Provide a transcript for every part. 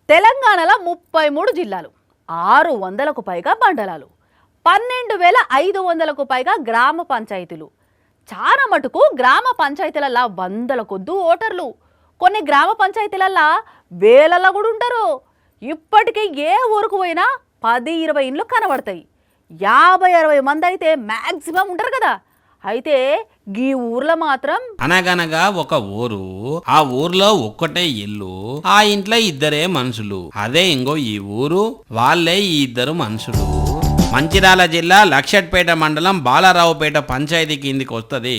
తెలంగాణలో 33 జిల్లాలు, 600కు పైగా మండలాలు, 12,500కు పైగా గ్రామ పంచాయతీలు. చాలా మటుకు గ్రామ పంచాయతీలల్లో వందల కొద్దు ఓటర్లు, కొన్ని గ్రామ పంచాయతీలల్లో వేలల్లో కూడా ఉంటారు. ఇప్పటికీ ఏ ఊరుకు పోయినా 10-20 ఇండ్లు కనబడతాయి. 50-60 మంది అయితే మ్యాక్సిమం ఉంటారు కదా. అయితే ఈ ఊర్లో మాత్రం అనగనగా ఒక ఊరు, ఆ ఊర్లో ఒక్కటే ఇల్లు, ఆ ఇంట్లో ఇద్దరే మనుషులు. అదే ఇంకో ఈ ఊరు, వాళ్ళే ఈ ఇద్దరు మనుషులు. మంచిర్యాల జిల్లా లక్షట్పేట మండలం బాలరావుపేట పంచాయతీ కిందికి వస్తుంది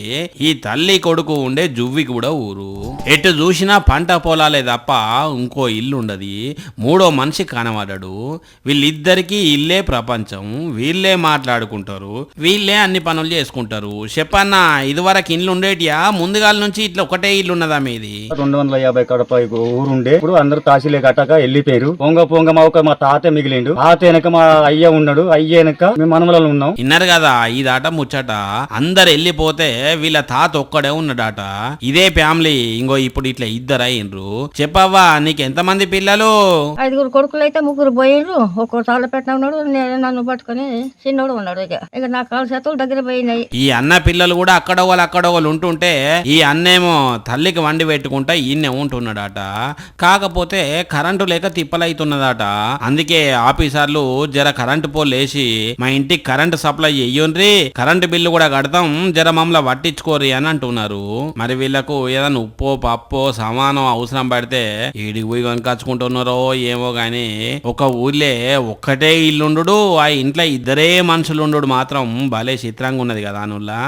ఈ తల్లి కొడుకు ఉండే జువ్వి కూడా ఊరు. ఎటు చూసినా పంట పొలాలే తప్ప ఇంకో ఇల్లు ఉండదు, మూడో మనిషి కనబడడు. వీళ్ళిద్దరికీ ఇల్లే ప్రపంచం, వీళ్ళే మాట్లాడుకుంటారు, వీళ్ళే అన్ని పనులు చేసుకుంటారు. చెప్పన్నా, ఇదివరకు ఇల్లు ఉండేటియా? ముందుగాల నుంచి ఇట్లా ఒకటే ఇల్లు ఉన్నదా మీది? 250 కడప ఊరుండే. ఇప్పుడు అందరు తహసీలే కట్టక వెళ్ళిపోయారు. పొంగ మా తాత మిగిలిండు. తాత వెనక మా అయ్య ఉన్నాడు, అయ్య మేము మనమలలో ఉన్నాం. విన్నారు కదా, ఇదాట ముచ్చట. అందరు వెళ్ళిపోతే వీళ్ళ తాత ఒక్కడే ఉన్నాడట. ఇదే ఫ్యామిలీ ఇంకో ఇప్పుడు ఇట్లా ఇద్దరు అయ్యిండ్రు. చెప్పవ్వా, నీకు ఎంతమంది పిల్లలు? 5 కొడుకులు అయితే 3 పోయిండ్రు. ఒక్కరు తాళ్ళ పెట్టిన ఉన్నాడు, నన్ను పట్టుకుని చిన్నోడు ఉన్నాడు. ఇక నా కాలు చేతులు దగ్గర పోయినాయి. ఈ అన్న పిల్లలు కూడా అక్కడోళ్ళు ఉంటుంటే ఈ అన్నేమో తల్లికి వండి పెట్టుకుంటా ఈయనే ఉంటున్నాడట. కాకపోతే కరెంటు లేక తిప్పలైతున్నదట. అందుకే ఆఫీసర్లు జర కరెంటు పోల్ వేసి మా ఇంటికి కరెంటు సప్లై చెయ్యండ్రి, కరెంటు బిల్లు కూడా కడతాం, జర మమ్మల్ని పట్టించుకోరి అని అంటున్నారు. మరి వీళ్ళకు ఏదైనా ఉప్పో పప్పో సమానం అవసరం పడితే ఈడికి పోయి కొనుకొచ్చుకుంటున్నారో ఏమో గాని, ఒక ఊర్లే ఒక్కటే ఇల్లుండు, ఆ ఇంట్లో ఇద్దరే మనుషులుండు మాత్రం భలే చిత్రంగా ఉన్నది కదా అనుల్లా.